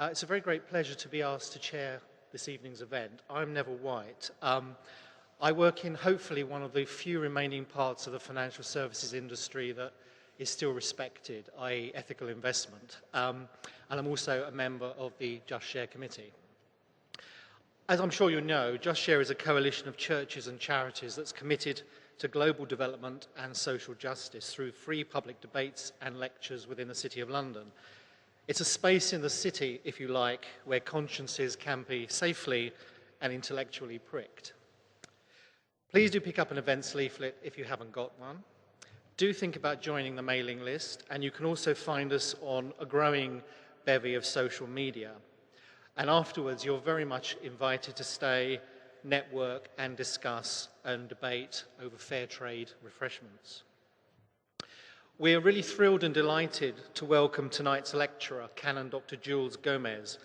It's a very great pleasure to be asked to chair this evening's event. I'm Neville White. I work in hopefully one of the few remaining parts of the financial services industry that is still respected, i.e. ethical investment. And I'm also a member of the Just Share Committee. As I'm sure you know, Just Share is a coalition of churches and charities that's committed to global development and social justice through free public debates and lectures within the City of London. It's a space in the city, if you like, where consciences can be safely and intellectually pricked. Please do pick up an events leaflet if you haven't got one. Do think about joining the mailing list, and you can also find us on a growing bevy of social media. And afterwards, you're very much invited to stay, network, and discuss and debate over fair trade refreshments. We are really thrilled and delighted to welcome tonight's lecturer, Canon Dr. Jules Gomes,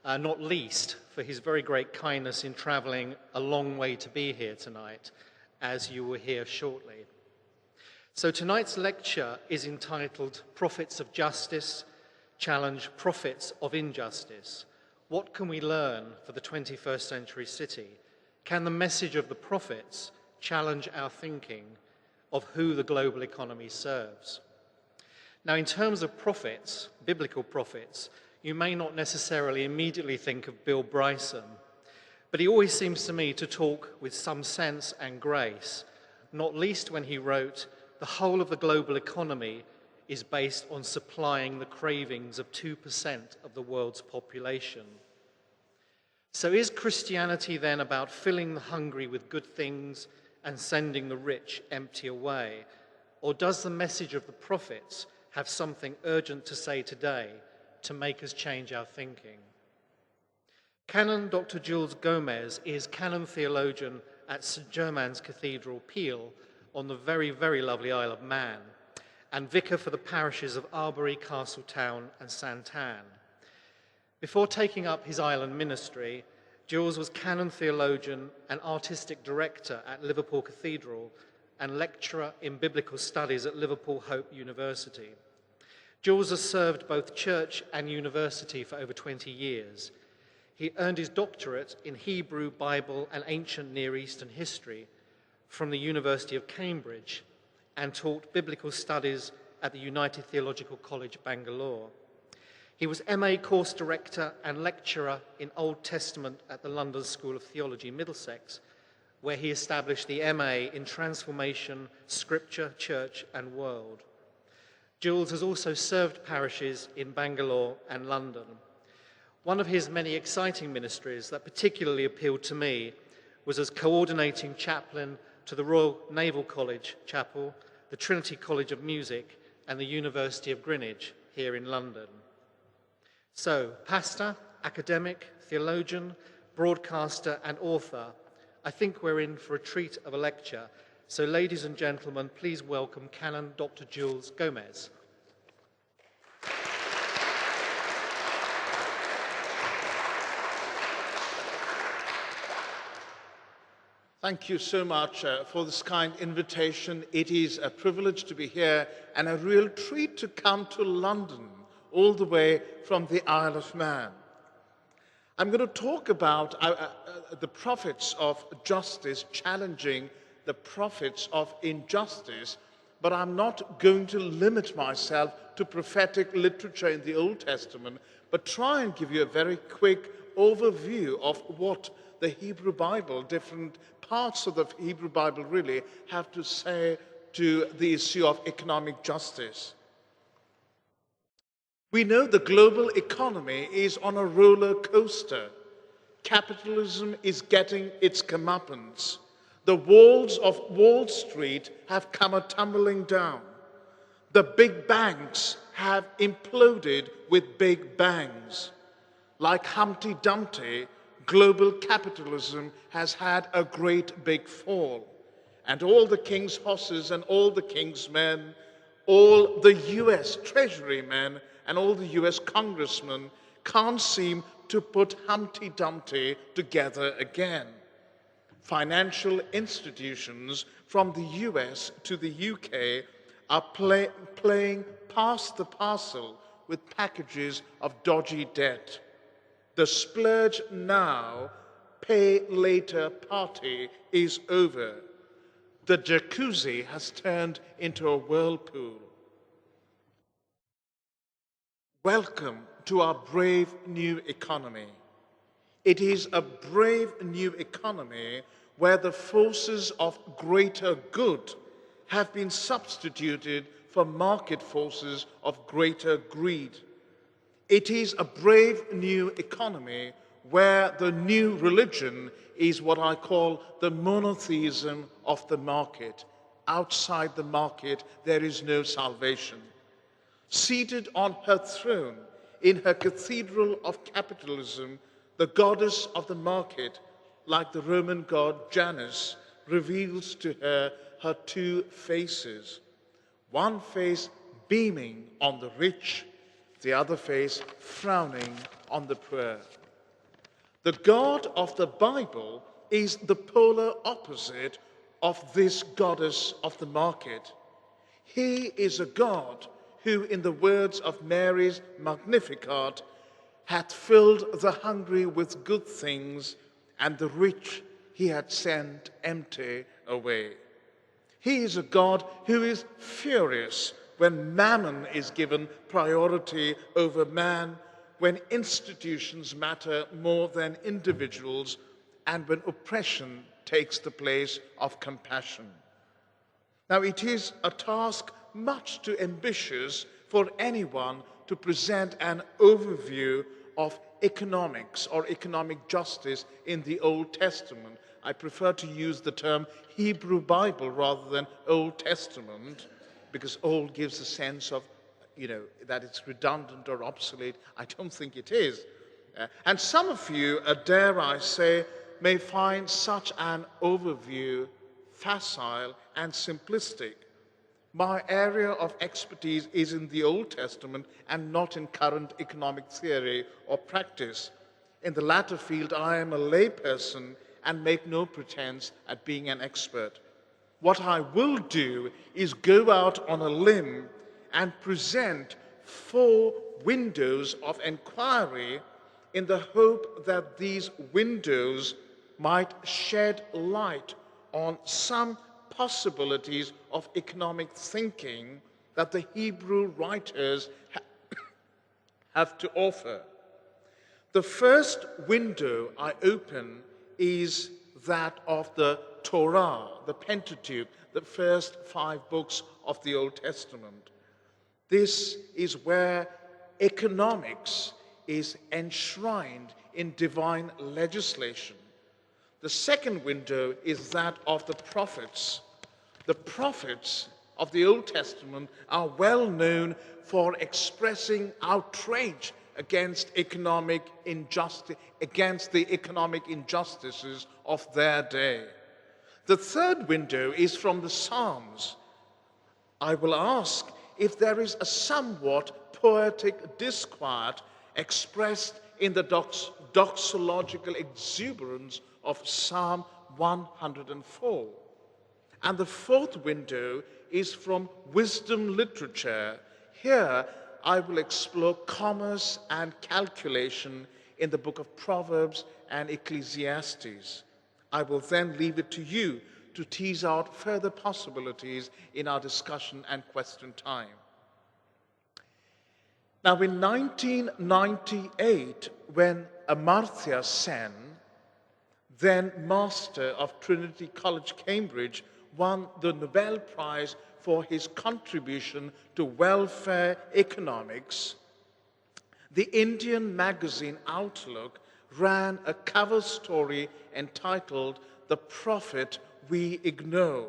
not least for his very great kindness in travelling a long way to be here tonight, as you will hear shortly. So tonight's lecture is entitled Prophets of Justice Challenge Prophets of Injustice. What can we learn for the 21st century city? Can the message of the prophets challenge our thinking of who the global economy serves? Now, in terms of prophets, biblical prophets, you may not necessarily immediately think of Bill Bryson, but he always seems to me to talk with some sense and grace, not least when he wrote, "The whole of the global economy is based on supplying the cravings of 2% of the world's population." So is Christianity then about filling the hungry with good things and sending the rich empty away? Or does the message of the prophets have something urgent to say today to make us change our thinking? Canon Dr. Jules Gomes is canon theologian at St. Germain's Cathedral, Peel, on the very, very lovely Isle of Man, and vicar for the parishes of Arbury, Castletown and Santan. Before taking up his island ministry, Jules was canon theologian and artistic director at Liverpool Cathedral and lecturer in biblical studies at Liverpool Hope University. Jules has served both church and university for over 20 years. He earned his doctorate in Hebrew, Bible and ancient Near Eastern history from the University of Cambridge and taught biblical studies at the United Theological College, Bangalore. He was MA course director and lecturer in Old Testament at the London School of Theology, Middlesex, where he established the MA in Transformation, Scripture, Church and World. Jules has also served parishes in Bangalore and London. One of his many exciting ministries that particularly appealed to me was as coordinating chaplain to the Royal Naval College Chapel, the Trinity College of Music, and the University of Greenwich here in London. So, pastor, academic, theologian, broadcaster, and author, I think we're in for a treat of a lecture. So, ladies and gentlemen, please welcome Canon Dr. Jules Gomes. Thank you so much for this kind invitation. It is a privilege to be here and a real treat to come to London, all the way from the Isle of Man. I'm going to talk about the prophets of justice challenging the prophets of injustice, but I'm not going to limit myself to prophetic literature in the Old Testament, but try and give you a very quick overview of what the Hebrew Bible, different parts of the Hebrew Bible really have to say to the issue of economic justice. We know the global economy is on a roller coaster. Capitalism is getting its comeuppance. The walls of Wall Street have come tumbling down. The big banks have imploded with big bangs. Like Humpty Dumpty, global capitalism has had a great big fall. And all the king's horses and all the king's men, all the US Treasury men and all the US congressmen can't seem to put Humpty Dumpty together again. Financial institutions from the US to the UK are playing pass the parcel with packages of dodgy debt. The splurge now, pay later party is over. The jacuzzi has turned into a whirlpool. Welcome to our brave new economy. It is a brave new economy where the forces of greater good have been substituted for market forces of greater greed. It is a brave new economy where the new religion is what I call the monotheism of the market. Outside the market, there is no salvation. Seated on her throne, in her cathedral of capitalism, the goddess of the market, like the Roman god Janus, reveals to her her two faces. One face beaming on the rich, the other face frowning on the poor. The God of the Bible is the polar opposite of this goddess of the market. He is a God who, in the words of Mary's Magnificat, hath filled the hungry with good things, and the rich he had sent empty away. He is a God who is furious when mammon is given priority over man, when institutions matter more than individuals, and when oppression takes the place of compassion. Now, it is a task much too ambitious for anyone to present an overview of economics or economic justice in the Old Testament. I prefer to use the term Hebrew Bible rather than Old Testament, because old gives a sense of, that it's redundant or obsolete. I don't think it is. And some of you, dare I say, may find such an overview facile and simplistic. My area of expertise is in the Old Testament and not in current economic theory or practice. In the latter field, I am a layperson and make no pretense at being an expert. What I will do is go out on a limb and present 4 windows of inquiry in the hope that these windows might shed light on some possibilities of economic thinking that the Hebrew writers have to offer. The first window I open is that of the Torah, the Pentateuch, the first 5 books of the Old Testament. This is where economics is enshrined in divine legislation. The second window is that of the prophets. The prophets of the Old Testament are well known for expressing outrage against economic injustice, against the economic injustices of their day. The third window is from the Psalms. I will ask if there is a somewhat poetic disquiet expressed in the doxological exuberance of Psalm 104. And the fourth window is from wisdom literature. Here, I will explore commerce and calculation in the book of Proverbs and Ecclesiastes. I will then leave it to you to tease out further possibilities in our discussion and question time. Now, in 1998, when Amartya Sen, then master of Trinity College, Cambridge, won the Nobel Prize for his contribution to welfare economics, the Indian magazine Outlook ran a cover story entitled "The Prophet We Ignore."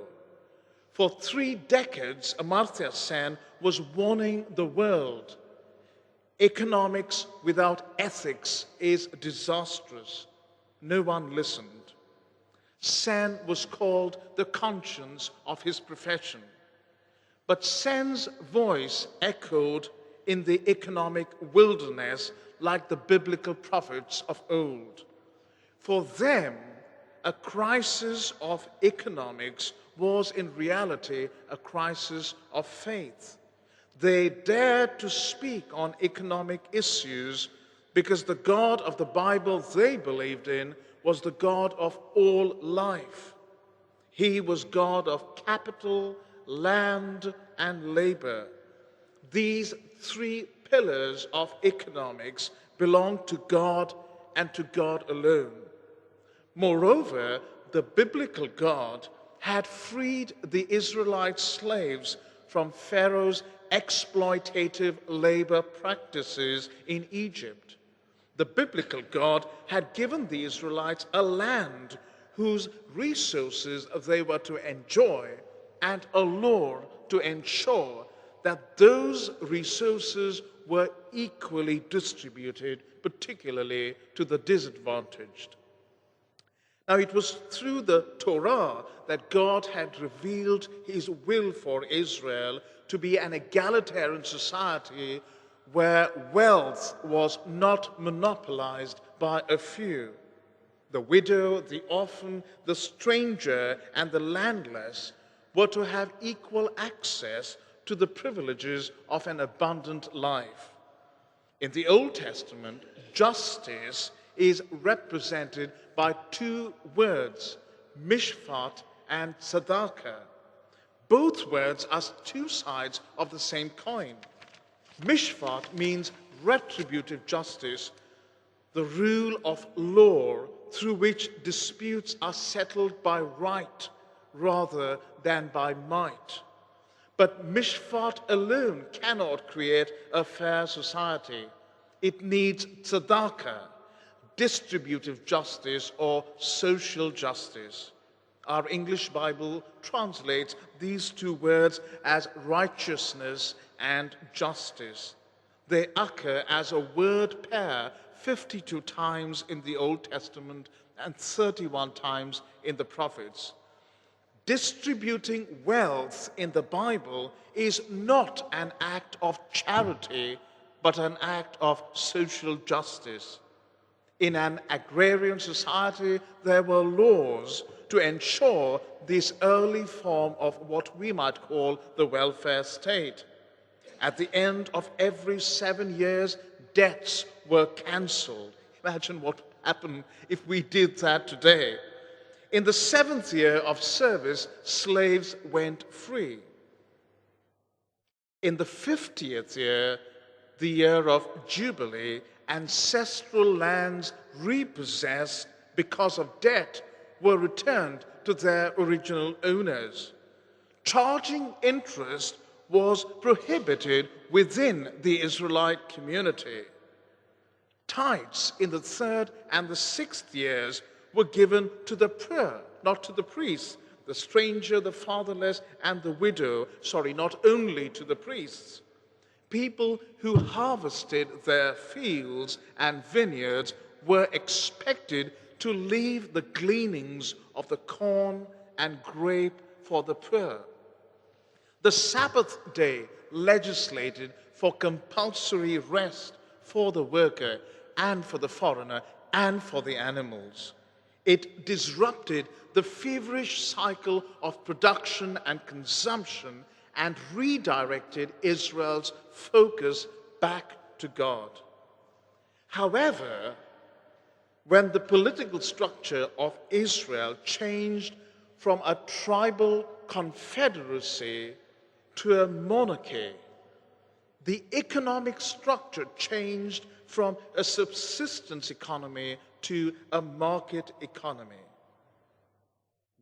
For 3 decades, Amartya Sen was warning the world, economics without ethics is disastrous. No one listened. Sen was called the conscience of his profession. But Sen's voice echoed in the economic wilderness like the biblical prophets of old. For them, a crisis of economics was in reality a crisis of faith. They dared to speak on economic issues because the God of the Bible they believed in was the God of all life. He was God of capital, land, and labor. These three pillars of economics belong to God and to God alone. Moreover, the biblical God had freed the Israelite slaves from Pharaoh's exploitative labor practices in Egypt. The biblical God had given the Israelites a land whose resources they were to enjoy and a law to ensure that those resources were equally distributed, particularly to the disadvantaged. Now, it was through the Torah that God had revealed his will for Israel to be an egalitarian society where wealth was not monopolized by a few. The widow, the orphan, the stranger, and the landless were to have equal access to the privileges of an abundant life. In the Old Testament, justice is represented by two words, mishpat and tzedakah. Both words are two sides of the same coin. Mishpat means retributive justice, the rule of law through which disputes are settled by right rather than by might. But mishpat alone cannot create a fair society. It needs tzedakah, distributive justice or social justice. Our English Bible translates these two words as righteousness and justice. They occur as a word pair 52 times in the Old Testament and 31 times in the prophets. Distributing wealth in the Bible is not an act of charity, but an act of social justice. In an agrarian society, there were laws to ensure this early form of what we might call the welfare state. At the end of every 7 years, debts were cancelled. Imagine what happened if we did that today. In the 7th year of service, slaves went free. In the 50th year, the year of Jubilee, ancestral lands repossessed because of debt were returned to their original owners. Charging interest was prohibited within the Israelite community. Tithes in the 3rd and the 6th years were given to the poor, not to the priests, the stranger, the fatherless, and the widow. Not only to the priests. People who harvested their fields and vineyards were expected to leave the gleanings of the corn and grape for the poor. The Sabbath day legislated for compulsory rest for the worker and for the foreigner and for the animals. It disrupted the feverish cycle of production and consumption and redirected Israel's focus back to God. However, when the political structure of Israel changed from a tribal confederacy to a monarchy, the economic structure changed from a subsistence economy to a market economy.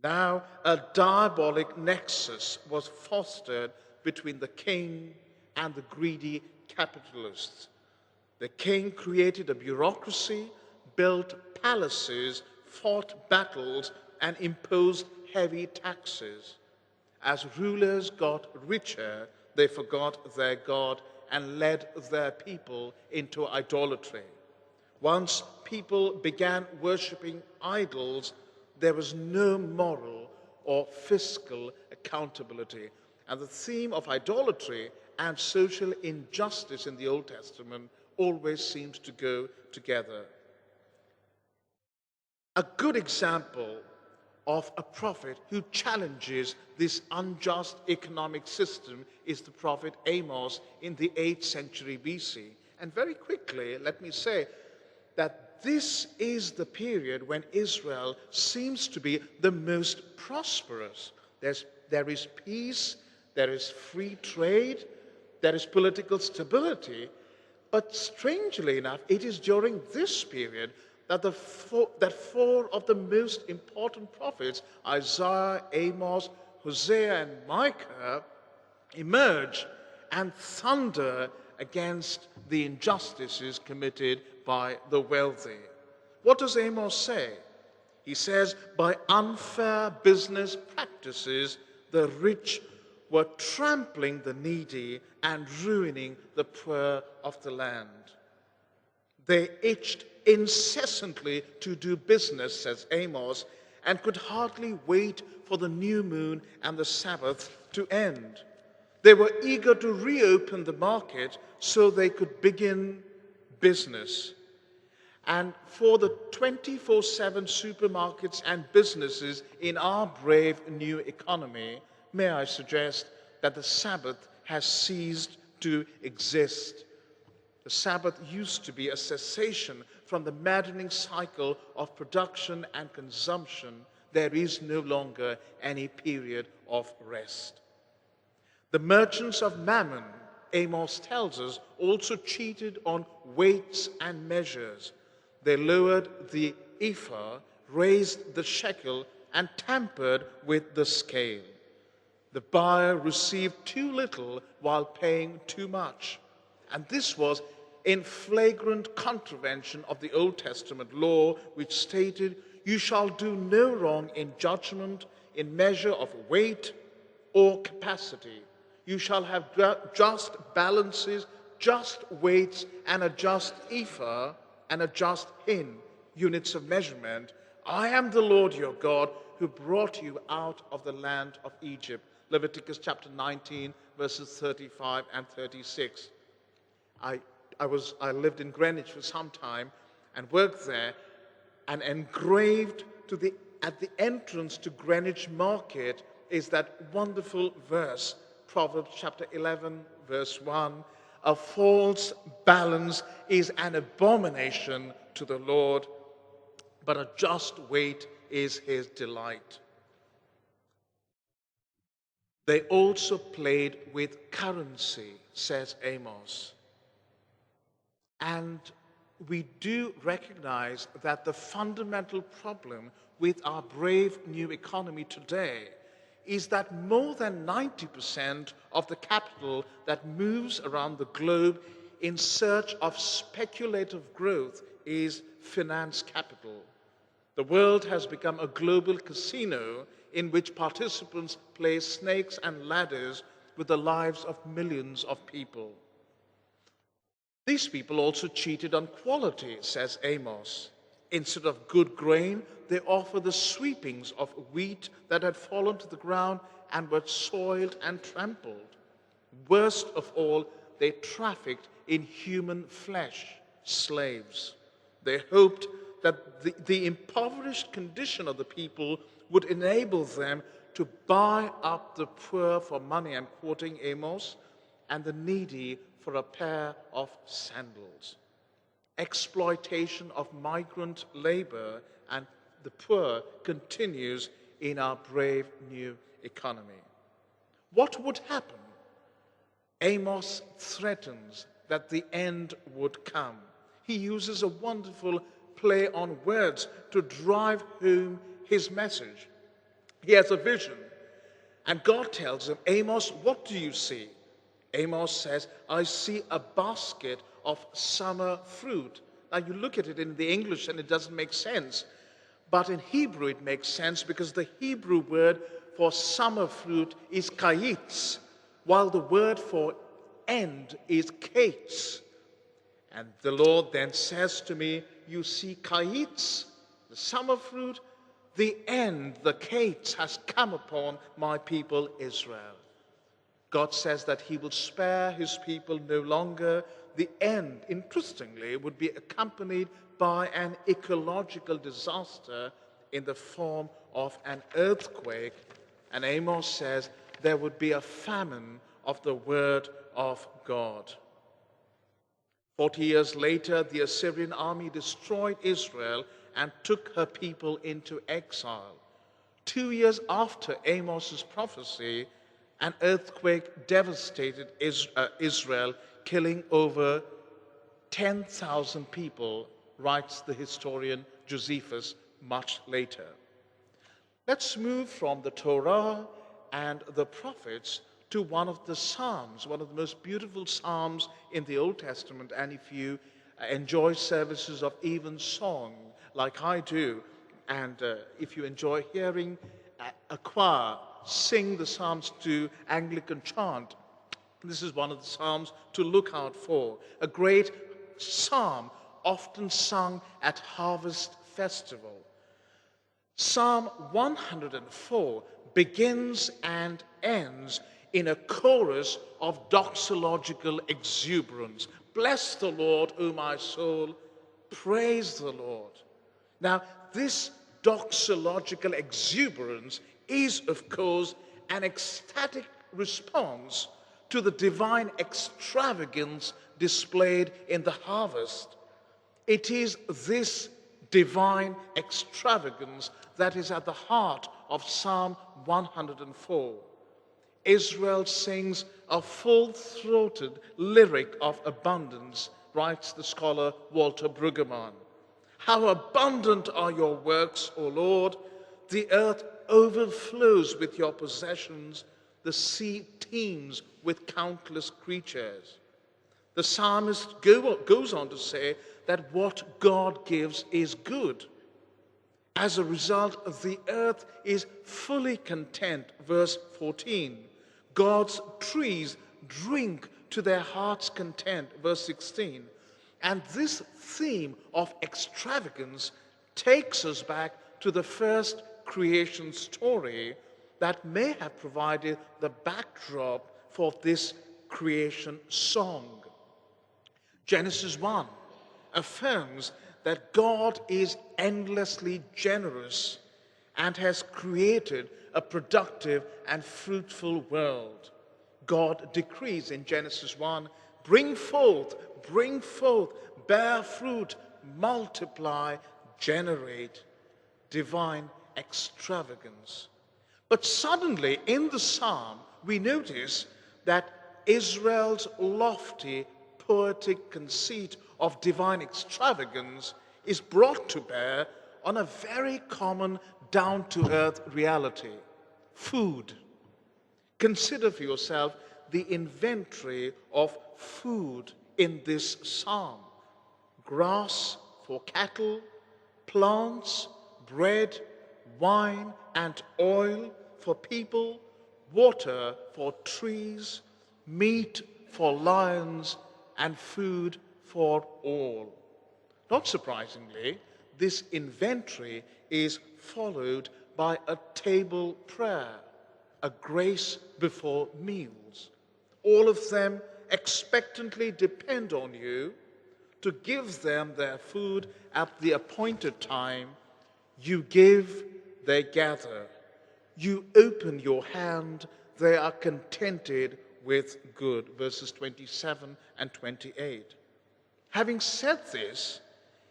Now, a diabolic nexus was fostered between the king and the greedy capitalists. The king created a bureaucracy, built palaces, fought battles, and imposed heavy taxes. As rulers got richer, they forgot their God and led their people into idolatry. Once people began worshipping idols, there was no moral or fiscal accountability. And the theme of idolatry and social injustice in the Old Testament always seems to go together. A good example of a prophet who challenges this unjust economic system is the prophet Amos in the 8th century BC. And very quickly, let me say, that this is the period when Israel seems to be the most prosperous. There is peace, there is free trade, there is political stability. But strangely enough, it is during this period that four of the most important prophets, Isaiah, Amos, Hosea, and Micah, emerge and thunder against the injustices committed by the wealthy. What does Amos say? He says, by unfair business practices, the rich were trampling the needy and ruining the poor of the land. They itched incessantly to do business, says Amos, and could hardly wait for the new moon and the Sabbath to end. They were eager to reopen the market so they could begin business. And for the 24/7 supermarkets and businesses in our brave new economy, may I suggest that the Sabbath has ceased to exist. The Sabbath used to be a cessation from the maddening cycle of production and consumption. There is no longer any period of rest. The merchants of Mammon, Amos tells us, also cheated on weights and measures. They lowered the ephah, raised the shekel, and tampered with the scale. The buyer received too little while paying too much. And this was in flagrant contravention of the Old Testament law, which stated, "You shall do no wrong in judgment, in measure of weight or capacity. You shall have just balances, just weights, and a just ephah, and a just hin, units of measurement. I am the Lord your God, who brought you out of the land of Egypt." Leviticus chapter 19, verses 35 and 36. I lived in Greenwich for some time and worked there, and engraved at the entrance to Greenwich Market is that wonderful verse, Proverbs chapter 11, verse 1. A false balance is an abomination to the Lord, but a just weight is his delight. They also played with currency, says Amos. And we do recognize that the fundamental problem with our brave new economy today is that more than 90% of the capital that moves around the globe in search of speculative growth is finance capital. The world has become a global casino in which participants play snakes and ladders with the lives of millions of people. These people also cheated on quality, says Amos. Instead of good grain, they offer the sweepings of wheat that had fallen to the ground and were soiled and trampled. Worst of all, they trafficked in human flesh, slaves. They hoped that the impoverished condition of the people would enable them to buy up the poor for money, I'm quoting Amos, and the needy for a pair of sandals. Exploitation of migrant labor and the poor continues in our brave new economy. What would happen? Amos threatens that the end would come. He uses a wonderful play on words to drive home his message. He has a vision, and God tells him, Amos, what do you see? Amos says, I see a basket of summer fruit. Now you look at it in the English and it doesn't make sense. But in Hebrew it makes sense because the Hebrew word for summer fruit is kayitz, while the word for end is kates. And the Lord then says to me, you see kayitz, the summer fruit, the end, the kates has come upon my people Israel. God says that he will spare his people no longer. The end, interestingly, would be accompanied by an ecological disaster in the form of an earthquake. And Amos says there would be a famine of the word of God. 40 years later, the Assyrian army destroyed Israel and took her people into exile. 2 years after Amos's prophecy, an earthquake devastated Israel, killing over 10,000 people, writes the historian Josephus much later. Let's move from the Torah and the prophets to one of the Psalms, one of the most beautiful Psalms in the Old Testament. And if you enjoy services of even song, like I do, and if you enjoy hearing a choir sing the Psalms to Anglican chant, this is one of the Psalms to look out for. A great psalm often sung at harvest festival. Psalm 104 begins and ends in a chorus of doxological exuberance. Bless the Lord, O my soul, praise the Lord. Now, this doxological exuberance is, of course, an ecstatic response to the divine extravagance displayed in the harvest. It is this divine extravagance that is at the heart of Psalm 104. Israel sings a full-throated lyric of abundance, writes the scholar Walter Brueggemann. How abundant are your works, O Lord! The earth overflows with your possessions. The sea teems with countless creatures. The psalmist goes on to say that what God gives is good. As a result, the earth is fully content. Verse 14. God's trees drink to their heart's content. Verse 16. And this theme of extravagance takes us back to the first creation story that may have provided the backdrop for this creation song. Genesis 1 affirms that God is endlessly generous and has created a productive and fruitful world. God decrees in Genesis 1, bring forth, bear fruit, multiply, generate. Divine extravagance. But suddenly in the psalm, we notice that Israel's lofty poetic conceit of divine extravagance is brought to bear on a very common down-to-earth reality: food. Consider for yourself the inventory of food in this psalm. Grass for cattle, plants, bread, wine, and oil for people, water for trees, meat for lions, and food for all. Not surprisingly, this inventory is followed by a table prayer, a grace before meals. All of them expectantly depend on you to give them their food at the appointed time. You give, they gather. You open your hand, they are contented with good. Verses 27 and 28. Having said this,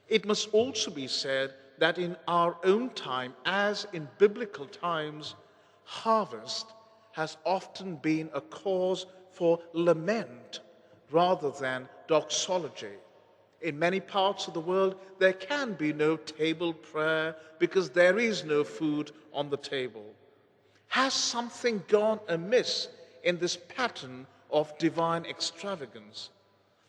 it must also be said that in our own time, as in biblical times, harvest has often been a cause for lament rather than doxology. In many parts of the world, there can be no table prayer because there is no food on the table. Has something gone amiss in this pattern of divine extravagance?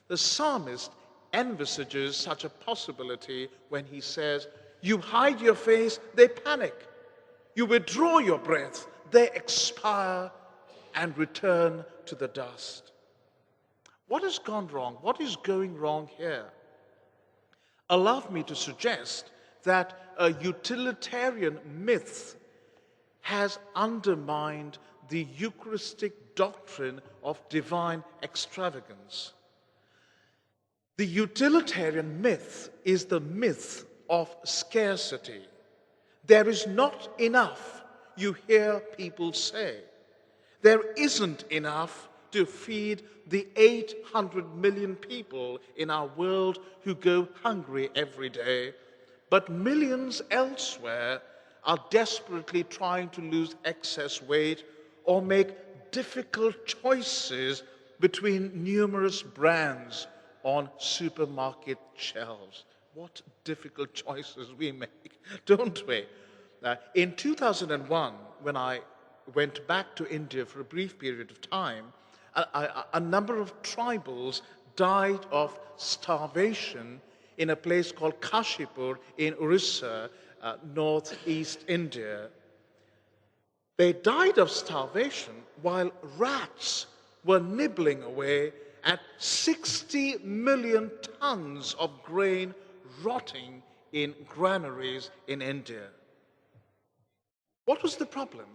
The psalmist envisages such a possibility when he says, you hide your face, they panic. You withdraw your breath, they expire and return to the dust. What has gone wrong? What is going wrong here? Allow me to suggest that a utilitarian myth has undermined the Eucharistic doctrine of divine extravagance. The utilitarian myth is the myth of scarcity. There is not enough, you hear people say. There isn't enough to feed the 800 million people in our world who go hungry every day. But millions elsewhere are desperately trying to lose excess weight or make difficult choices between numerous brands on supermarket shelves. What difficult choices we make, don't we? In 2001, when I went back to India for a brief period of time, a number of tribals died of starvation in a place called Kashipur in Orissa, northeast India. They died of starvation while rats were nibbling away at 60 million tons of grain rotting in granaries in India. What was the problem?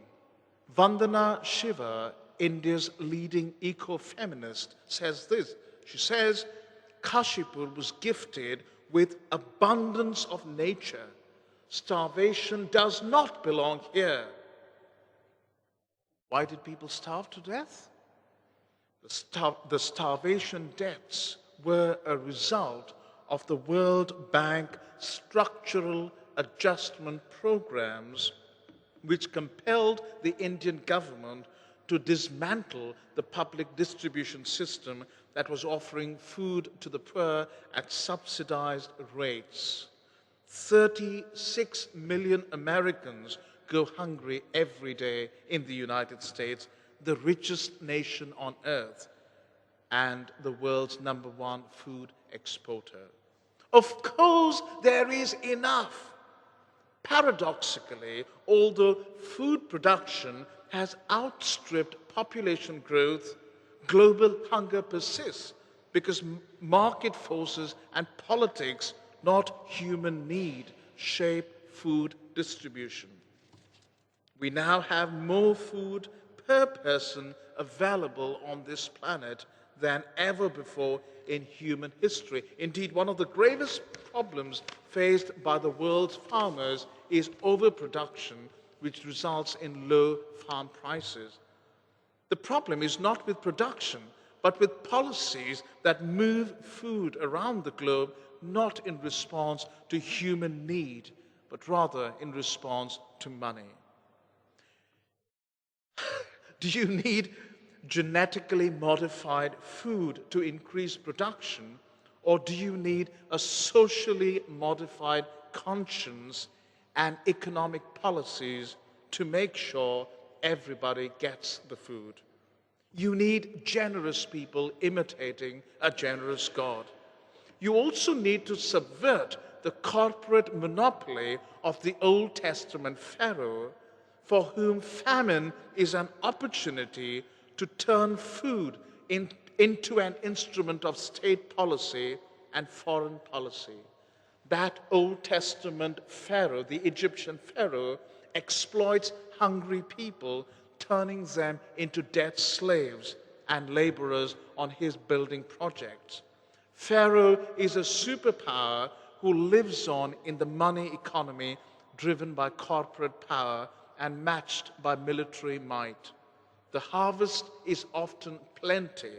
Vandana Shiva, India's leading eco-feminist, says this. She says, Kashipur was gifted with abundance of nature. Starvation does not belong here. Why did people starve to death? The starvation deaths were a result of the World Bank structural adjustment programs, which compelled the Indian government to dismantle the public distribution system that was offering food to the poor at subsidized rates. 36 million Americans go hungry every day in the United States, the richest nation on earth and the world's #1 food exporter. Of course, there is enough. Paradoxically, although food production has outstripped population growth, global hunger persists because market forces and politics, not human need, shape food distribution. We now have more food per person available on this planet than ever before in human history. Indeed, one of the gravest problems faced by the world's farmers is overproduction, which results in low farm prices. The problem is not with production, but with policies that move food around the globe, not in response to human need, but rather in response to money. Do you need genetically modified food to increase production, or do you need a socially modified conscience and economic policies to make sure everybody gets the food? You need generous people imitating a generous God. You also need to subvert the corporate monopoly of the Old Testament Pharaoh, for whom famine is an opportunity to turn food into an instrument of state policy and foreign policy. That Old Testament Pharaoh, the Egyptian Pharaoh, exploits hungry people, turning them into dead slaves and laborers on his building projects. Pharaoh is a superpower who lives on in the money economy driven by corporate power and matched by military might. The harvest is often plenty,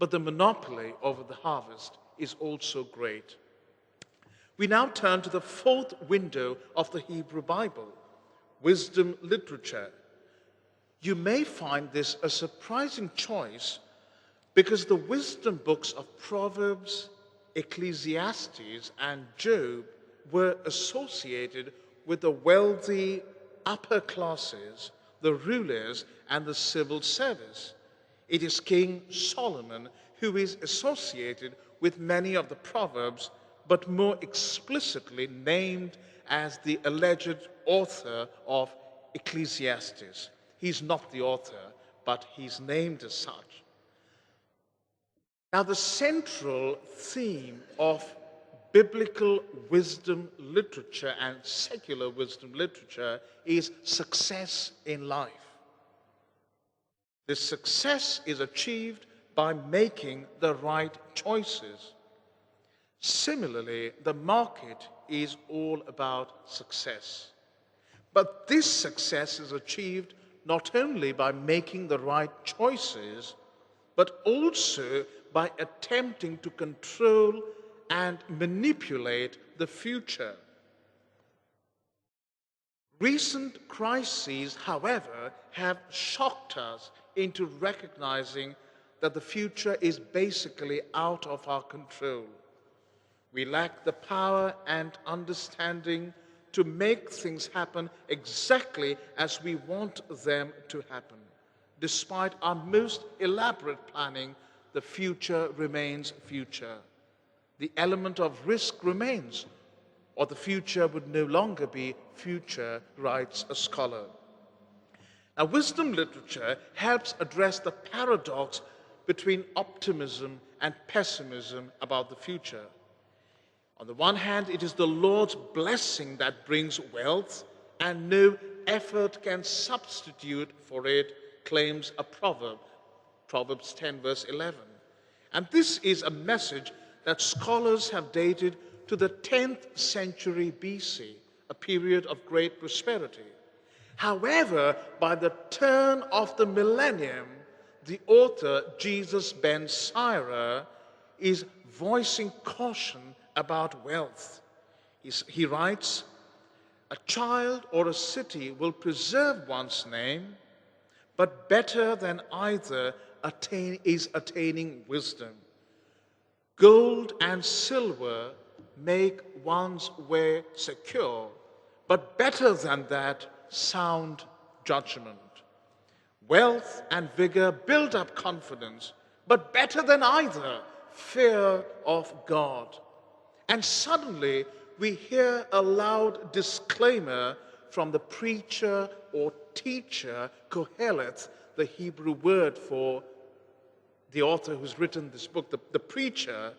but the monopoly over the harvest is also great. We now turn to the fourth window of the Hebrew Bible, wisdom literature. You may find this a surprising choice because the wisdom books of Proverbs, Ecclesiastes, and Job were associated with the wealthy upper classes, the rulers, and the civil service. It is King Solomon who is associated with many of the Proverbs, but more explicitly named as the alleged author of Ecclesiastes. He's not the author, but he's named as such. Now, the central theme of biblical wisdom literature and secular wisdom literature is success in life. This success is achieved by making the right choices. Similarly, the market is all about success. But this success is achieved not only by making the right choices, but also by attempting to control and manipulate the future. Recent crises, however, have shocked us into recognizing that the future is basically out of our control. We lack the power and understanding to make things happen exactly as we want them to happen. Despite our most elaborate planning, the future remains future. The element of risk remains, or the future would no longer be future, writes a scholar. Now, wisdom literature helps address the paradox between optimism and pessimism about the future. On the one hand, it is the Lord's blessing that brings wealth, and no effort can substitute for it, claims a proverb, Proverbs 10, verse 11. And this is a message that scholars have dated to the 10th century BC, a period of great prosperity. However, by the turn of the millennium, the author, Jesus ben Sira, is voicing caution about wealth. He writes, "A child or a city will preserve one's name, but better than either is attaining wisdom. Gold and silver make one's way secure, but better than that, sound judgment. Wealth and vigor build up confidence, but better than either, fear of God." And suddenly we hear a loud disclaimer from the preacher or teacher, Koheleth, the Hebrew word for the author who's written this book, the preacher.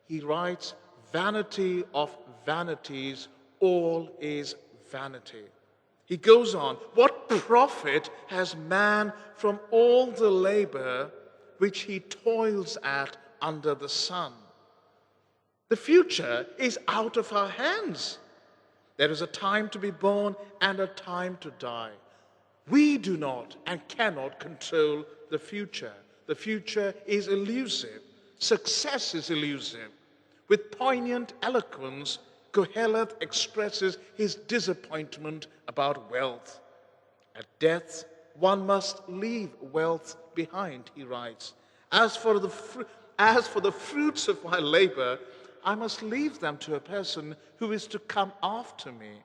He writes, "Vanity of vanities, all is vanity." He goes on, "What profit has man from all the labor which he toils at under the sun?" The future is out of our hands. There is a time to be born and a time to die. We do not and cannot control the future. The future is elusive. Success is elusive. With poignant eloquence, Koheleth expresses his disappointment about wealth. At death, one must leave wealth behind, he writes. As for the fruits of my labor, I must leave them to a person who is to come after me.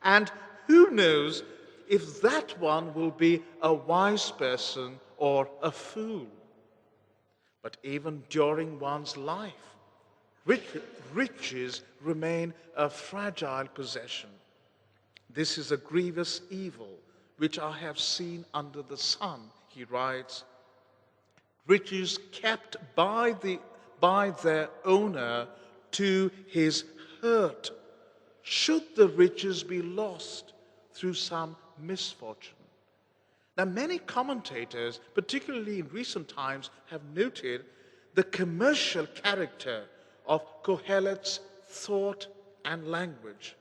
And who knows if that one will be a wise person or a fool. But even during one's life, riches remain a fragile possession. This is a grievous evil which I have seen under the sun, he writes. Riches kept by their owner to his hurt. Should the riches be lost through some misfortune? Now, many commentators, particularly in recent times, have noted the commercial character of Koheleth's thought and language.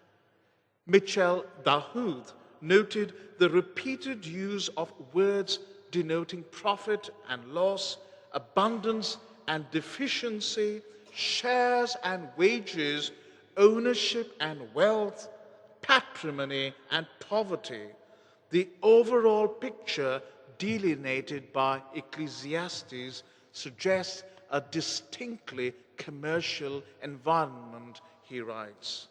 Michel Dahoud noted the repeated use of words denoting profit and loss, abundance and deficiency, shares and wages, ownership and wealth, patrimony and poverty. The overall picture delineated by Ecclesiastes suggests a distinctly commercial environment, he writes.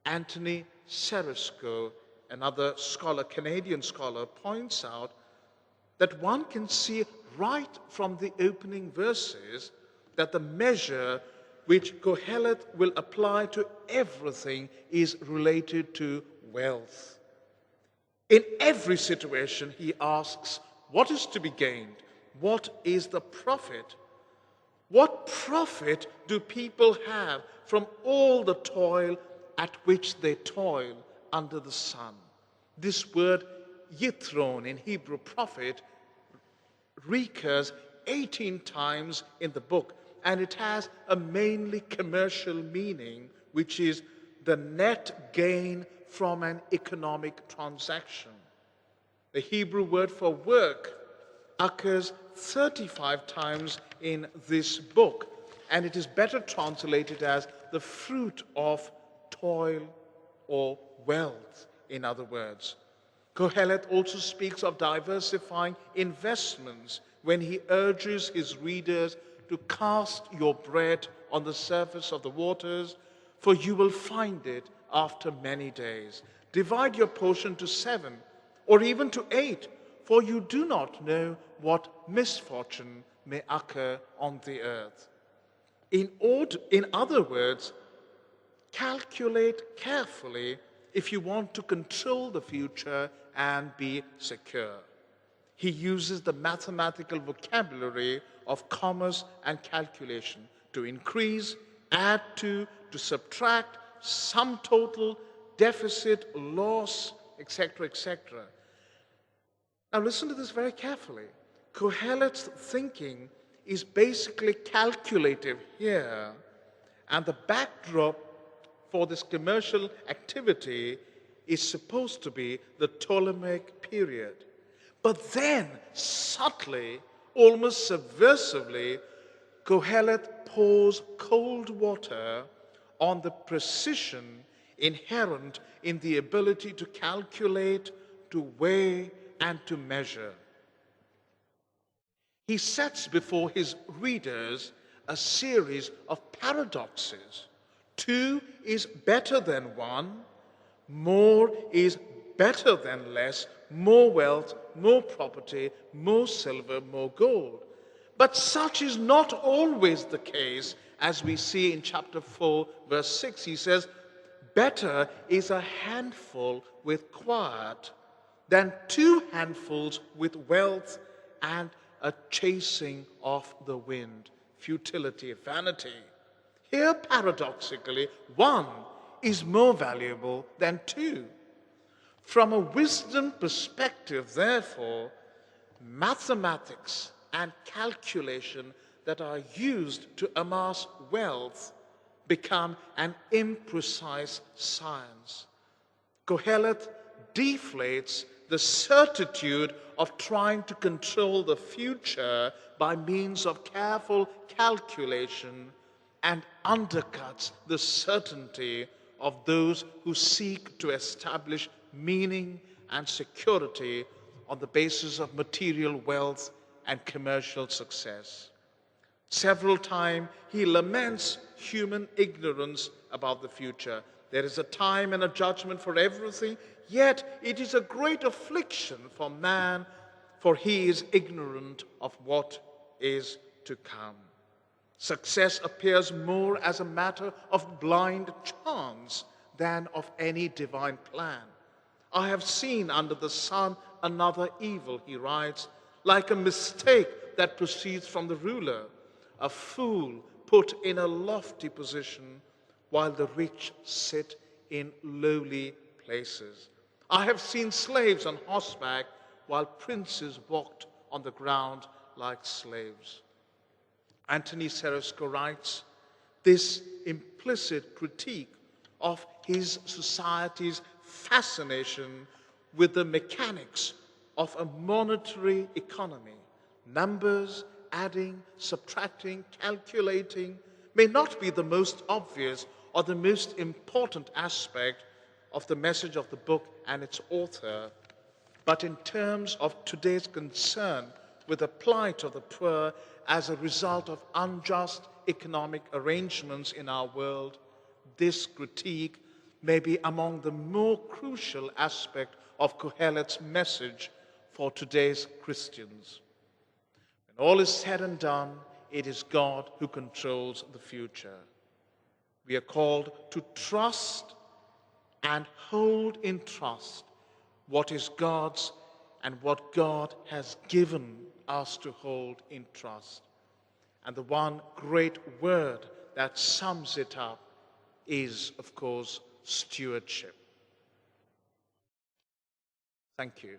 Anthony Seresco, another scholar, Canadian scholar, points out that one can see right from the opening verses that the measure which Koheleth will apply to everything is related to wealth. In every situation, he asks, what is to be gained? What is the profit? What profit do people have from all the toil at which they toil under the sun? This word yithron in Hebrew, profit, recurs 18 times in the book, and it has a mainly commercial meaning, which is the net gain from an economic transaction. The Hebrew word for work, occurs 35 times in this book, and it is better translated as the fruit of toil or wealth, in other words. Kohelet also speaks of diversifying investments when he urges his readers to cast your bread on the surface of the waters, for you will find it after many days. Divide your portion to 7 or even to 8, for you do not know what misfortune may occur on the earth. In other words, calculate carefully if you want to control the future and be secure. He uses the mathematical vocabulary of commerce and calculation to increase, add to subtract, sum total, deficit, loss, etc., etc. Now listen to this very carefully. Kohelet's thinking is basically calculative here, and the backdrop for this commercial activity is supposed to be the Ptolemaic period. But then, subtly, almost subversively, Kohelet pours cold water on the precision inherent in the ability to calculate, to weigh, and to measure. He sets before his readers a series of paradoxes. 2 is better than 1, more is better than less, more wealth, more property, more silver, more gold. But such is not always the case, as we see in chapter 4, verse 6. He says, better is a handful with quiet than 2 handfuls with wealth and a chasing of the wind, futility, vanity. Here, paradoxically, 1 is more valuable than 2. From a wisdom perspective, therefore, mathematics and calculation that are used to amass wealth become an imprecise science. Kohelet deflates the certitude of trying to control the future by means of careful calculation and undercuts the certainty of those who seek to establish meaning and security on the basis of material wealth and commercial success. Several times he laments human ignorance about the future. There is a time and a judgment for everything, yet it is a great affliction for man, for he is ignorant of what is to come. Success appears more as a matter of blind chance than of any divine plan. I have seen under the sun another evil, he writes, like a mistake that proceeds from the ruler, a fool put in a lofty position while the rich sit in lowly places. I have seen slaves on horseback while princes walked on the ground like slaves. Anthony Serasco writes, this implicit critique of his society's fascination with the mechanics of a monetary economy, numbers, adding, subtracting, calculating, may not be the most obvious or the most important aspect of the message of the book and its author, but in terms of today's concern with the plight of the poor as a result of unjust economic arrangements in our world, this critique may be among the more crucial aspects of Kohelet's message for today's Christians. When all is said and done, it is God who controls the future. We are called to trust and hold in trust what is God's and what God has given us to hold in trust. And the one great word that sums it up is, of course, stewardship. Thank you.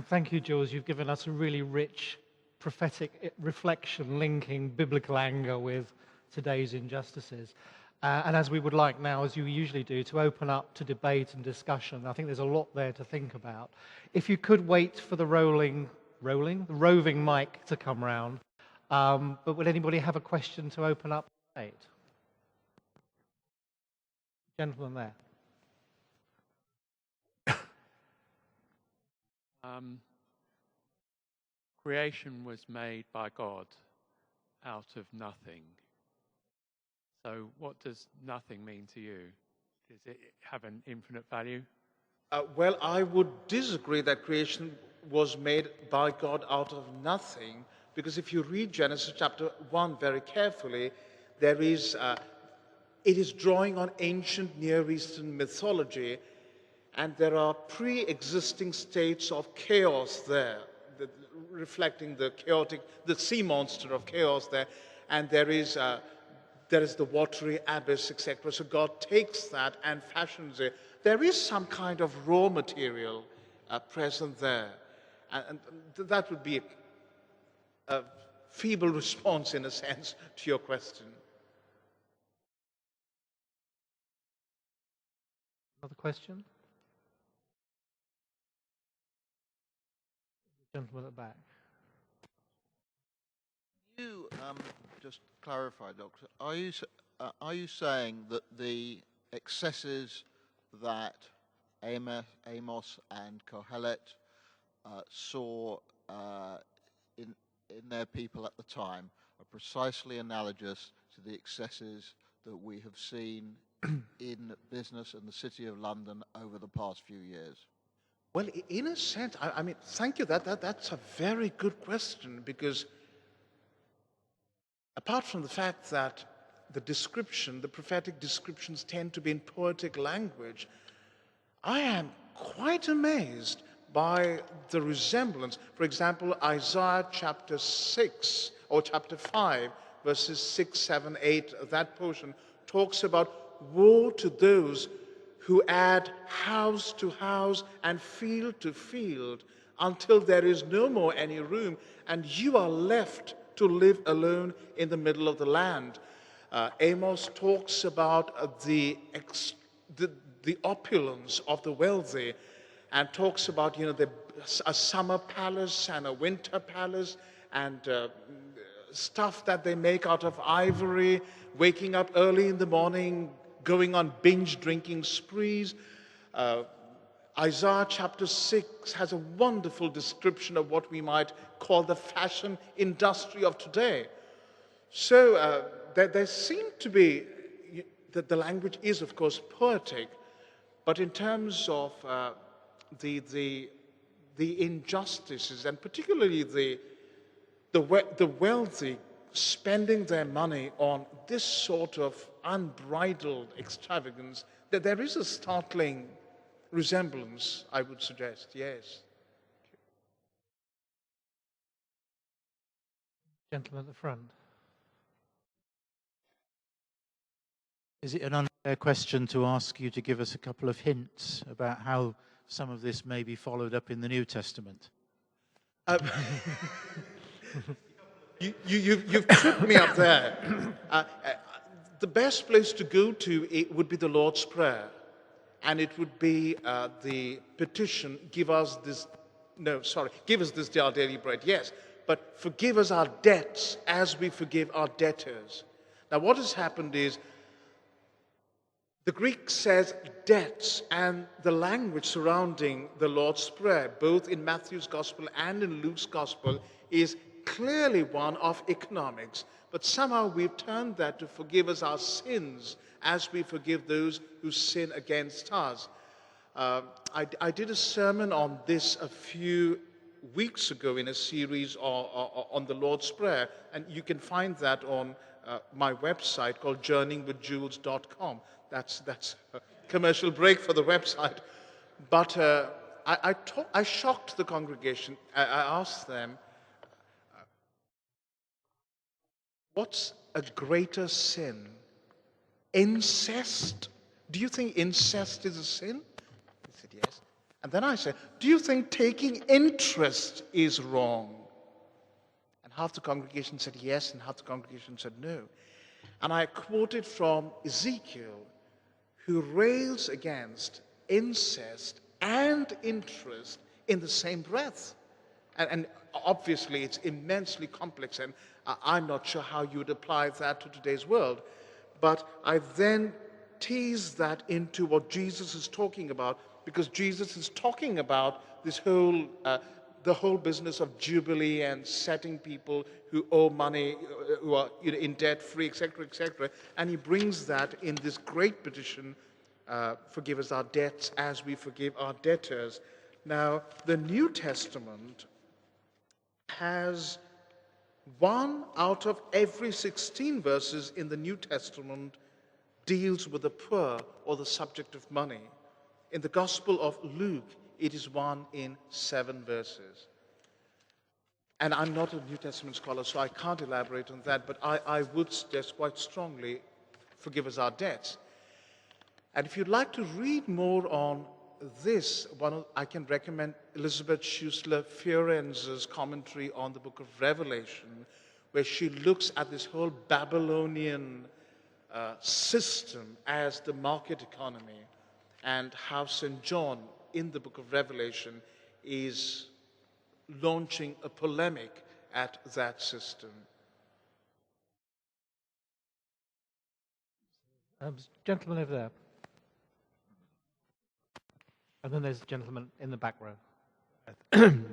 Thank you, Jules. You've given us a really rich prophetic reflection linking biblical anger with today's injustices. And as we would like now, as you usually do, to open up to debate and discussion. I think there's a lot there to think about. If you could wait for the roving mic to come round. But would anybody have a question to open up the debate? Gentleman there. Creation was made by God out of nothing. So what does nothing mean to you? Does it have an infinite value? Well, I would disagree that creation was made by God out of nothing, because if you read Genesis chapter 1 very carefully, it is drawing on ancient Near Eastern mythology, and there are pre-existing states of chaos there, reflecting the sea monster of chaos there, and there is the watery abyss, etc. So God takes that and fashions it. There is some kind of raw material present there, and that would be a feeble response, in a sense, to your question. Another question? The gentleman at the back. You just clarify, Doctor. Are you saying that the excesses that Amos and Kohelet saw in their people at the time are precisely analogous to the excesses that we have seen in business in the City of London over the past few years? Well, in a sense, I mean, thank you. That's a very good question, because apart from the fact that the prophetic descriptions tend to be in poetic language, I am quite amazed by the resemblance. For example, Isaiah chapter 6 or chapter 5, verses 6, 7, 8, that portion talks about woe to those who add house to house and field to field until there is no more any room, and you are left to live alone in the middle of the land. Amos talks about the opulence of the wealthy, and talks about, a summer palace and a winter palace, and stuff that they make out of ivory, waking up early in the morning, going on binge drinking sprees. Isaiah chapter 6 has a wonderful description of what we might call the fashion industry of today. So there seem to be, that the language is, of course, poetic, but in terms of the injustices, and particularly the wealthy spending their money on this sort of unbridled extravagance, that there is a startling resemblance, I would suggest, yes. Gentleman at the front. Is it an unfair question to ask you to give us a couple of hints about how some of this may be followed up in the New Testament? You've tripped me up there. The best place to go to would be the Lord's Prayer, and it would be the petition, give us this day our daily bread, yes, but forgive us our debts as we forgive our debtors. Now what has happened is, the Greek says debts, and the language surrounding the Lord's Prayer, both in Matthew's Gospel and in Luke's Gospel, is clearly one of economics. But somehow we've turned that to forgive us our sins as we forgive those who sin against us. I did a sermon on this a few weeks ago in a series on the Lord's Prayer, and you can find that on my website called journeyingwithjules.com. That's a commercial break for the website. But I shocked the congregation. I asked them, what's a greater sin? Incest? Do you think incest is a sin? He said, yes. And then I said, do you think taking interest is wrong? And half the congregation said yes, and half the congregation said no. And I quoted from Ezekiel, who rails against incest and interest in the same breath. And obviously, it's immensely complex, and I'm not sure how you would apply that to today's world. But I then tease that into what Jesus is talking about, because Jesus is talking about this whole, the whole business of Jubilee and setting people who owe money, who are in debt free, etc., etc. And he brings that in this great petition, forgive us our debts as we forgive our debtors. Now, the New Testament has 1 out of every 16 verses in the New Testament deals with the poor or the subject of money. In the Gospel of Luke, it is 1 in 7 verses. And I'm not a New Testament scholar, so I can't elaborate on that, but I would suggest quite strongly, forgive us our debts. And if you'd like to read more on this, I can recommend Elizabeth Schussler Fiorenza's commentary on the book of Revelation, where she looks at this whole Babylonian system as the market economy, and how St. John in the book of Revelation is launching a polemic at that system. Gentleman over there. And then there's a gentleman in the back row.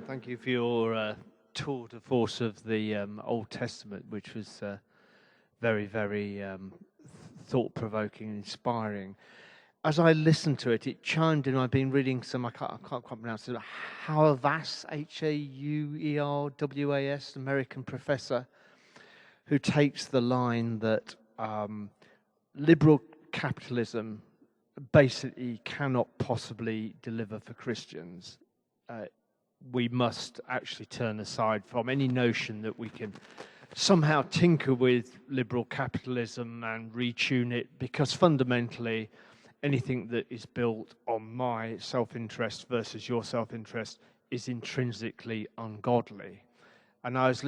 Thank you for your tour de force of the Old Testament, which was very, very thought-provoking and inspiring. As I listened to it, it chimed in. I've been reading some, I can't quite pronounce it, Hauerwas, Hauerwas, American professor, who takes the line that liberal capitalism basically cannot possibly deliver for Christians. We must actually turn aside from any notion that we can somehow tinker with liberal capitalism and retune it, because fundamentally anything that is built on my self-interest versus your self-interest is intrinsically ungodly. And as I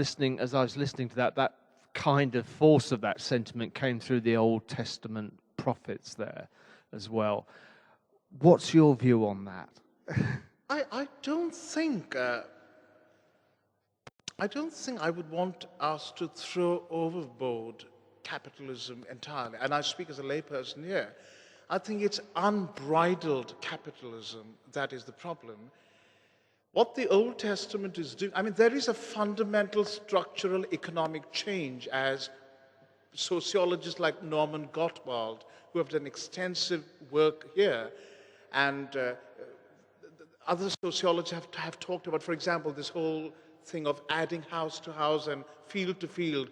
was listening to that kind of force of that sentiment came through the Old Testament prophets there as well. What's your view on that? I don't think I would want us to throw overboard capitalism entirely. And I speak as a layperson here. I think it's unbridled capitalism that is the problem. What the Old Testament is doing, I mean, there is a fundamental structural economic change, as sociologists like Norman Gottwald, who have done extensive work here, and other sociologists have talked about, for example, this whole thing of adding house to house and field to field.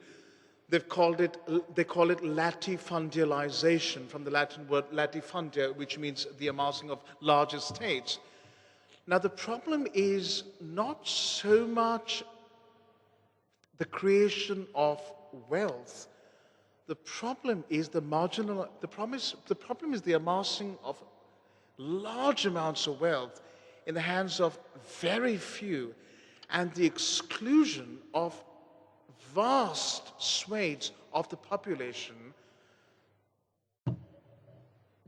They call it latifundialization, from the Latin word latifundia, which means the amassing of large estates. Now, the problem is not so much the creation of wealth. The problem is the problem is the amassing of large amounts of wealth in the hands of very few, and the exclusion of vast swathes of the population,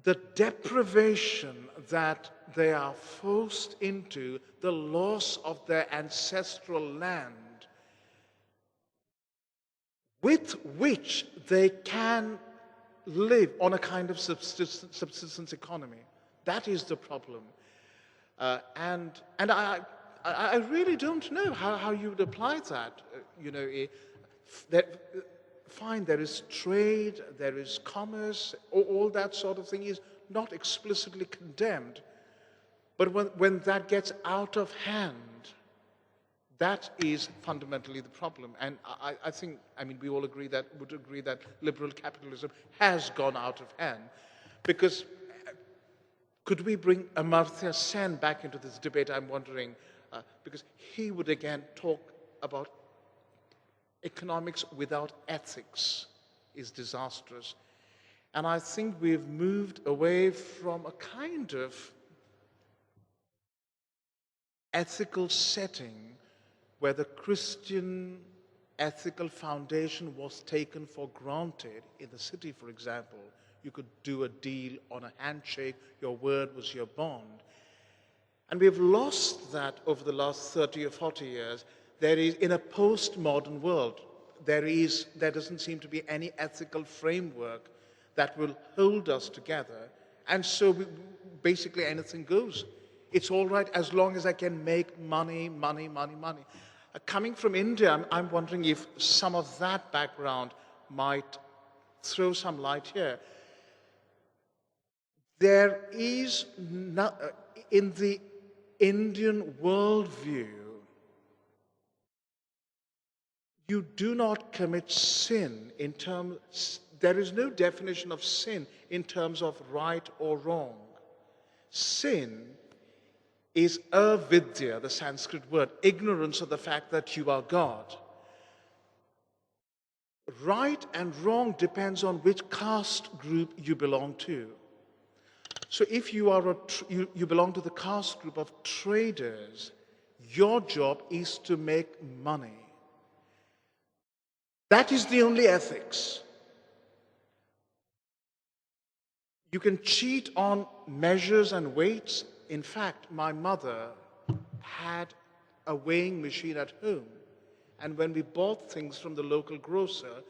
the deprivation that they are forced into, the loss of their ancestral land, with which they can live on a kind of subsistence economy. That is the problem. And I really don't know how you would apply that. Fine, there is trade, there is commerce, all that sort of thing is not explicitly condemned. But when that gets out of hand, that is fundamentally the problem. And I think, we all would agree that liberal capitalism has gone out of hand. Because could we bring Amartya Sen back into this debate, I'm wondering, because he would again talk about economics without ethics is disastrous. And I think we've moved away from a kind of ethical setting where the Christian ethical foundation was taken for granted. In the city, for example, you could do a deal on a handshake, your word was your bond. And we've lost that over the last 30 or 40 years. There is, in a postmodern world, there doesn't seem to be any ethical framework that will hold us together. And so basically anything goes. It's all right as long as I can make money. Coming from India, I'm wondering if some of that background might throw some light here. There is, in the Indian worldview, you do not commit sin in terms, there is no definition of sin in terms of right or wrong. Sin is avidya, the Sanskrit word, ignorance of the fact that you are God. Right and wrong depends on which caste group you belong to. So if you are you belong to the caste group of traders, your job is to make money. That is the only ethics. You can cheat on measures and weights. In fact, my mother had a weighing machine at home. And when we bought things from the local grocer,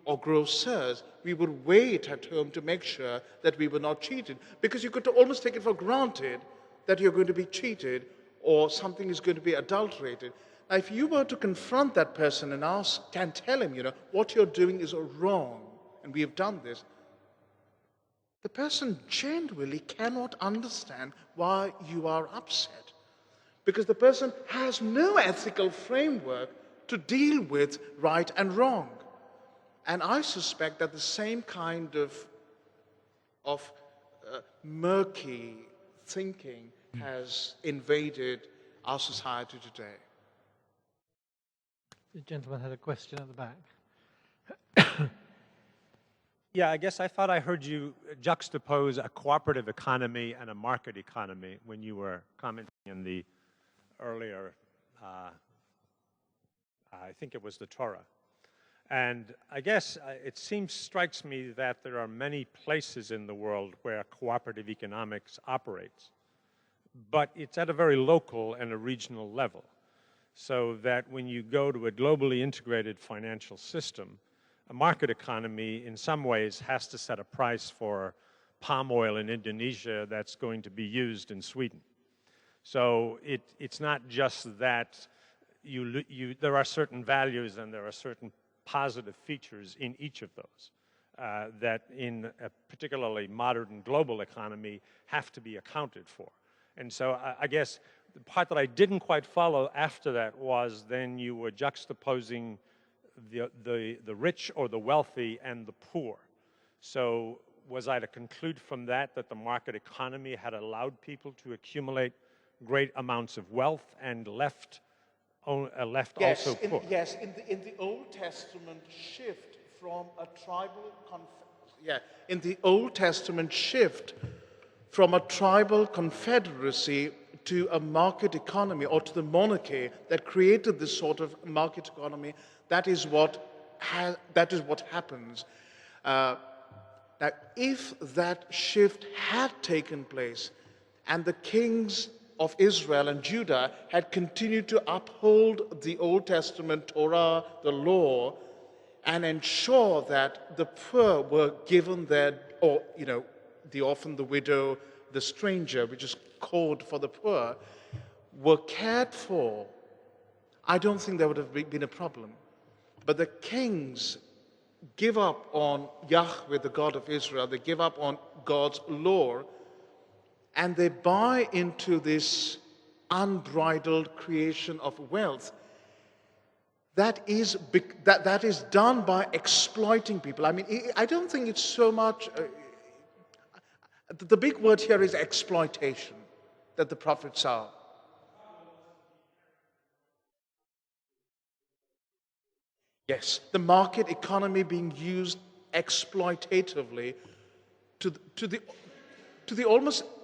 or grocers, we would weigh it at home to make sure that we were not cheated. Because you could almost take it for granted that you're going to be cheated or something is going to be adulterated. Now, if you were to confront that person and tell him, what you're doing is wrong, and we have done this, the person genuinely cannot understand why you are upset. Because the person has no ethical framework to deal with right and wrong. And I suspect that the same kind of murky thinking has invaded our society today. The gentleman had a question at the back. Yeah, I guess I thought I heard you juxtapose a cooperative economy and a market economy when you were commenting in the earlier, I think it was the Torah. And I guess it strikes me that there are many places in the world where cooperative economics operates, but it's at a very local and a regional level. So that when you go to a globally integrated financial system, a market economy in some ways has to set a price for palm oil in Indonesia that's going to be used in Sweden. So it's not just that there are certain values and there are certain positive features in each of those that in a particularly modern global economy have to be accounted for. And so I guess the part that I didn't quite follow after that was then you were juxtaposing the rich or the wealthy and the poor. So was I to conclude from that the market economy had allowed people to accumulate great amounts of wealth and left also poor? Yes, in the Old Testament shift from a tribal confederacy to a market economy or to the monarchy that created this sort of market economy, that is what happens. Now, if that shift had taken place and the kings of Israel and Judah had continued to uphold the Old Testament Torah, the law, and ensure that the poor were given the orphan, the widow, the stranger, which is code for the poor, were cared for, I don't think there would have been a problem. But the kings give up on Yahweh, the God of Israel, they give up on God's law, and they buy into this unbridled creation of wealth. That is done by exploiting people. I mean, I don't think it's so much... the big word here is exploitation, that the prophets are. Yes, the market economy being used exploitatively to the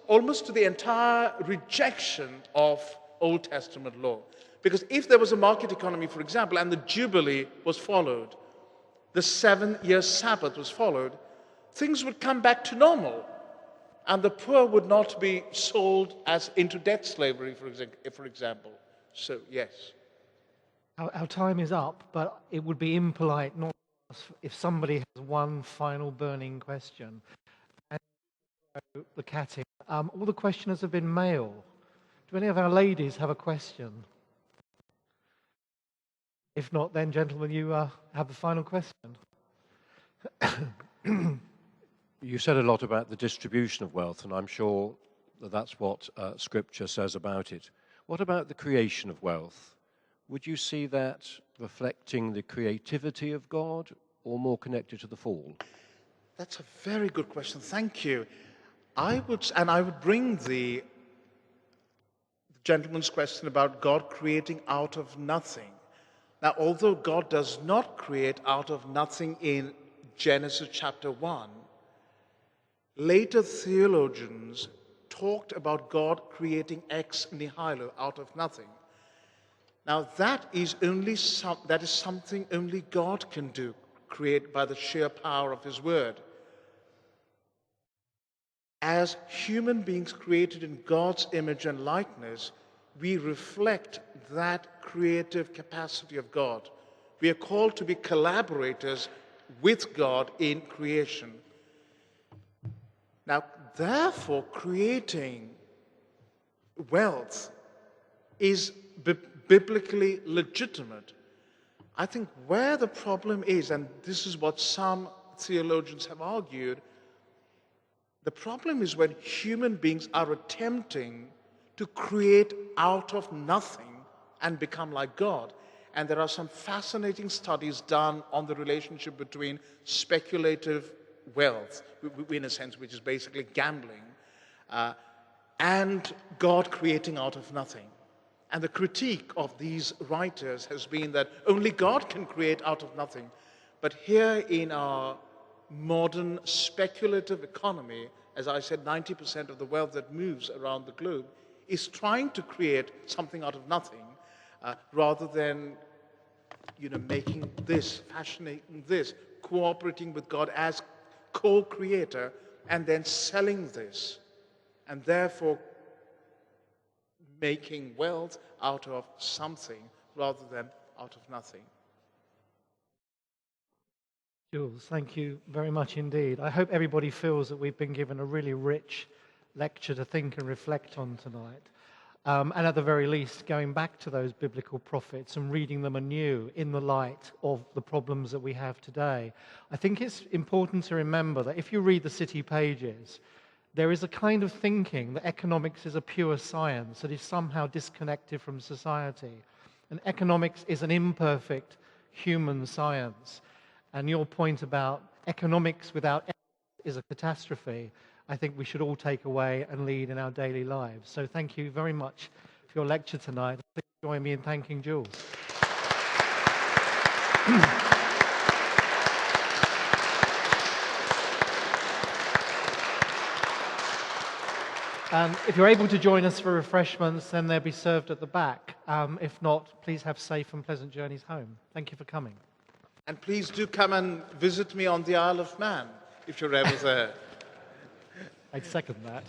almost to the entire rejection of Old Testament law. Because if there was a market economy, for example, and the Jubilee was followed, the 7-year Sabbath was followed, things would come back to normal. And the poor would not be sold as into debt slavery, for example. So, yes. Our time is up, but it would be impolite not to ask if somebody has one final burning question. And the catting. All the questioners have been male. Do any of our ladies have a question? If not, then, gentlemen, you have the final question. You said a lot about the distribution of wealth, and I'm sure that that's what Scripture says about it. What about the creation of wealth? Would you see that reflecting the creativity of God or more connected to the fall? That's a very good question. Thank you. I would bring the gentleman's question about God creating out of nothing. Now, although God does not create out of nothing in Genesis chapter 1, later theologians talked about God creating ex nihilo, out of nothing. Now, that is something only God can do, create by the sheer power of His Word. As human beings created in God's image and likeness, we reflect that creative capacity of God. We are called to be collaborators with God in creation. Now, therefore, creating wealth is biblically legitimate. I think where the problem is, and this is what some theologians have argued, the problem is when human beings are attempting to create out of nothing and become like God. And there are some fascinating studies done on the relationship between speculative wealth, in a sense, which is basically gambling, and God creating out of nothing. And the critique of these writers has been that only God can create out of nothing. But here in our modern speculative economy, as I said, 90% of the wealth that moves around the globe is trying to create something out of nothing, rather than making this, fashioning this, cooperating with God as co-creator, and then selling this, and therefore making wealth out of something rather than out of nothing. Jules, thank you very much indeed. I hope everybody feels that we've been given a really rich lecture to think and reflect on tonight. And at the very least, going back to those biblical prophets and reading them anew in the light of the problems that we have today. I think it's important to remember that if you read the City Pages, there is a kind of thinking that economics is a pure science that is somehow disconnected from society. And economics is an imperfect human science. And your point about economics without ethics is a catastrophe, I think we should all take away and lead in our daily lives. So thank you very much for your lecture tonight. Please join me in thanking Jules. If you're able to join us for refreshments, then they'll be served at the back. If not, please have safe and pleasant journeys home. Thank you for coming. And please do come and visit me on the Isle of Man, if you're ever there. I'd second that.